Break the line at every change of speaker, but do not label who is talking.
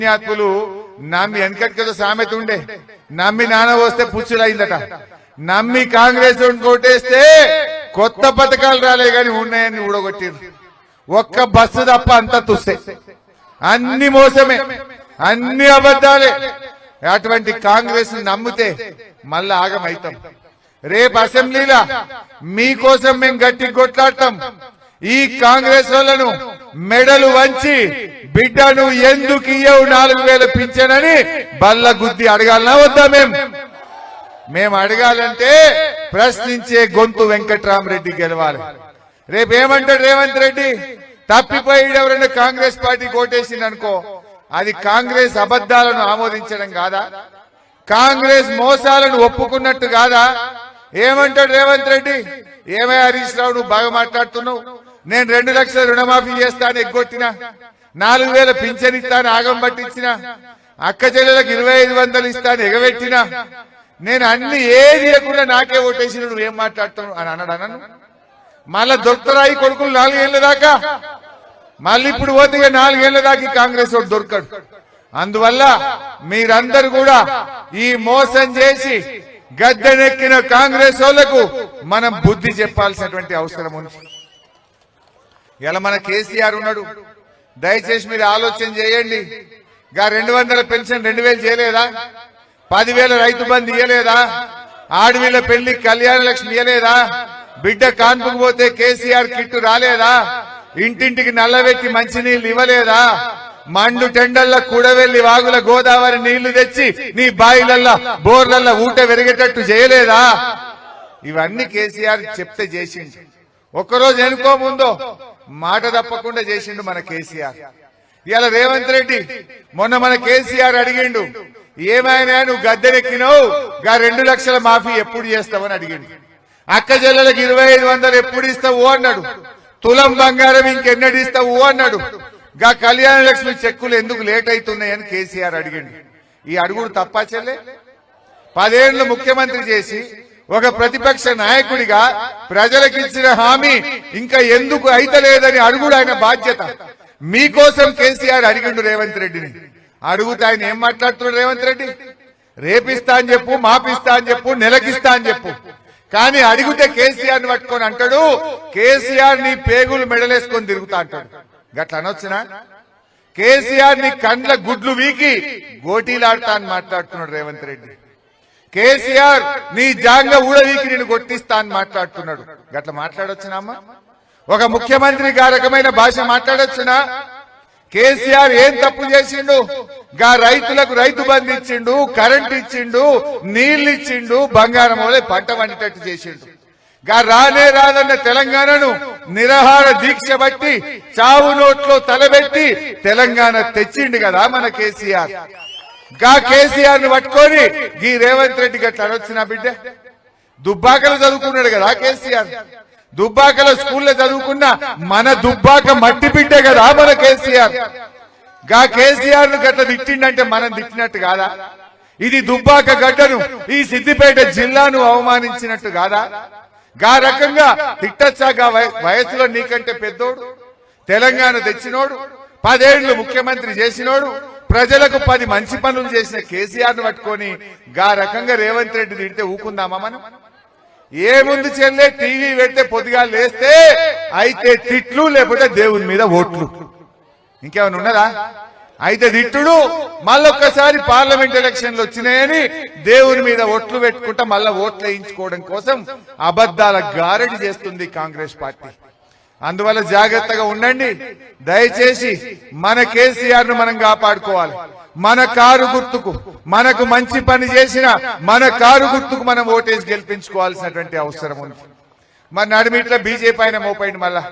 పుణ్యాత్ములు నమ్మి వెనకటికేదో సామెత ఉండే నమ్మి నాన్న వస్తే పుచ్చులైందట. నమ్మి కాంగ్రెస్ కోటేస్తే కొత్త పథకాలు రాలే గాని ఉన్నాయని ఊడగొట్టింది. ఒక్క బస్సు తప్ప అంతా తుస్తే, అన్ని మోసమే, అన్ని అబద్ధాలే. అటువంటి కాంగ్రెస్ నమ్మితే మళ్ళా ఆగమైతాం. రేపు అసెంబ్లీలా మీకోసం మేము గట్టి కొట్లాడతాం. ఈ కాంగ్రెస్ వాళ్ళను మెడలు వంచి బిడ్డను ఎందుకు ఇయ్యవు 4000 పింఛనని బల్ల గుద్ది అడగాలనా వద్దా? మేము అడగాలంటే ప్రశ్నించే గొంతు వెంకట్రామరెడ్డి గెలవాలి. రేపు ఏమంటాడు రేవంత్ రెడ్డి? తప్పిపోయి ఎవరైనా కాంగ్రెస్ పార్టీ కోటేసిందనుకో, అది కాంగ్రెస్ అబద్ధాలను ఆమోదించడం కాదా? కాంగ్రెస్ మోసాలను ఒప్పుకున్నట్టు కాదా? ఏమంటాడు రేవంత్ రెడ్డి? ఏమై హరీష్ రావు నువ్వు బాగా మాట్లాడుతున్నావు, నేను 2 లక్షల రుణమాఫీ చేస్తాను ఎగ్గొట్టినా, 4000 పింఛన్ ఇస్తాను ఆగం పట్టించిన, అక్క చెల్లెలకు 2500 ఇస్తాను ఎగబెట్టినా, నేను అన్ని ఏది లేకుండా నాకే ఓటేసిన, నువ్వేం మాట్లాడుతున్నావు అని అన్నాడు. అన్నాను మళ్ళా దొరుకుతాయి కొడుకులు 4 ఏళ్ల దాకా. మళ్ళీ ఇప్పుడు పోతే 4 ఏళ్ల దాకా కాంగ్రెస్ వాడు దొరకడు. అందువల్ల మీరందరూ కూడా ఈ మోసం చేసి గద్దెనెక్కిన కాంగ్రెస్ వాళ్లకు మనం బుద్ధి చెప్పాల్సినటువంటి అవసరం ఉంది. ఇలా మన కేసీఆర్ ఉన్నాడు, దయచేసి మీరు ఆలోచన చేయండి. 200 పెన్షన్ 2000 చేయలేదా? 10,000 రైతు బంధు ఇయ్యలేదా? ఆడవిళ్ళ పెళ్లి కళ్యాణ లక్ష్మి ఇయ్యలేదా? బిడ్డ కాన్పుకు పోతే కేసీఆర్ కిట్టు రాలేదా? ఇంటింటికి నల్లబెట్టి మంచినీళ్లు ఇవ్వలేదా? మండు టెండల్ల కూడవెళ్లి వాగుల గోదావరి నీళ్లు తెచ్చి నీ బాయిలల్లా బోర్లల్లా ఊట వెరిగేటట్టు చేయలేదా? ఇవన్నీ కేసీఆర్ చెప్తే చేసిండు. ఒక్కరోజు ఎనుకో ముందో మాట తప్పకుండా చేసిండు మన కేసీఆర్. ఇవాళ రేవంత్ రెడ్డి మొన్న మన కేసీఆర్ అడిగిండు, ఏమైనా నువ్వు గద్దెనెక్కినావు, 2 లక్షల మాఫీ ఎప్పుడు చేస్తావని అడిగిండు. అక్క చెల్లెలకు 2500 ఎప్పుడు ఇస్తావు అన్నాడు. తులం బంగారం ఇంకెన్నడు ఇస్తావు అన్నాడు. కళ్యాణ లక్ష్మి చెక్కులు ఎందుకు లేట్ అవుతున్నాయని కేసీఆర్ అడిగిండు. ఈ అడుగుడు తప్పా చెల్లె? 10 ఏళ్లు ముఖ్యమంత్రి చేసి ఒక ప్రతిపక్ష నాయకుడిగా ప్రజలకు ఇచ్చిన హామీ ఇంకా ఎందుకు అయితలేదని అడుగుడు ఆయన బాధ్యత. మీకోసం కేసీఆర్ అడిగిండు రేవంత్ రెడ్డిని. అడుగుతా ఆయన ఏం మాట్లాడుతున్నాడు రేవంత్ రెడ్డి? రేపిస్తా అని చెప్పు, మాపిస్తా అని చెప్పు, నెలకిస్తా అని చెప్పు. కానీ అడిగితే కేసీఆర్ ని పట్టుకొని అంటాడు, కేసీఆర్ నీ పేగులు మెడలేసుకొని తిరుగుతా అంటాడు. గట్ల అనొచ్చునా? కేసీఆర్ నీ కండ్ల గుడ్లు వీకి గోటీలాడతా అని మాట్లాడుతున్నాడు రేవంత్ రెడ్డి. కేసీఆర్ నీ జాంగ ఊడవీకి నేను కొట్టిస్తా అని మాట్లాడుతున్నాడు. గట్ల మాట్లాడొచ్చునా అమ్మా? ఒక ముఖ్యమంత్రి రకమైన భాష మాట్లాడొచ్చునా? కేసీఆర్ ఏం తప్పు చేసిండు? రైతులకు రైతు బంధు ఇచ్చిండు, కరెంట్ ఇచ్చిండు, నీళ్లు ఇచ్చిండు, బంగారం వల్ల పంట పండేటట్టు చేసిండు. రానే రాదన్న తెలంగాణను నిరాహార దీక్ష బట్టి చావు నోట్లో తలబెట్టి తెలంగాణ తెచ్చిండు కదా మన కేసీఆర్. కేసీఆర్ ను పట్టుకొని ఈ రేవంత్ రెడ్డి గట్ల అనొచ్చిన బిడ్డ? దుబ్బాకలు చదువుకున్నాడు కదా కేసీఆర్. దుబ్బాకల స్కూల్లో చదువుకున్న మన దుబ్బాక మట్టి బిడ్డ కదా మన కేసీఆర్. కేసీఆర్ ను గట్ల తిట్టిండంటే మనం తిట్టినట్టు కాదా? ఇది దుబ్బాక గడ్డను, ఈ సిద్దిపేట జిల్లాను అవమానించినట్టు కాదా? రకంగా తిట్టచ్చాగా వయసులో నీకంటే పెద్దోడు, తెలంగాణ తెచ్చినోడు, 10 ఏళ్లు ముఖ్యమంత్రి చేసినోడు, ప్రజలకు 10 మంచి పనులు చేసిన కేసీఆర్ ను పట్టుకొని రకంగా రేవంత్ రెడ్డి తిడితే ఊకుందామా మనం? ఏముంది చెల్లె, టీవీ పెడితే పొద్దుగా లేస్తే అయితే తిట్లు, లేకపోతే దేవుని మీద ఓట్లు. ఇంకేమైనా ఉన్నదా? అయితే తిట్టుడు, మళ్ళొక్కసారి పార్లమెంట్ ఎలక్షన్లు వచ్చినాయని దేవుని మీద ఓట్లు పెట్టుకుంటా మళ్ళా ఓట్లు వేయించుకోవడం కోసం అబద్దాల గారడి చేస్తుంది కాంగ్రెస్ పార్టీ. అందువల్ల జాగ్రత్తగా ఉండండి. దయచేసి మన కేసీఆర్ ను మనం కాపాడుకోవాలి. మన కారు గుర్తుకు, మనకు మంచి పని చేసిన మన కారు గుర్తుకు మనం ఓటేసి గెలిపించుకోవాల్సినటువంటి అవసరం ఉంది. మరి నడిమిట్ల బీజేపీ ఆయన మోపైంది మళ్ళా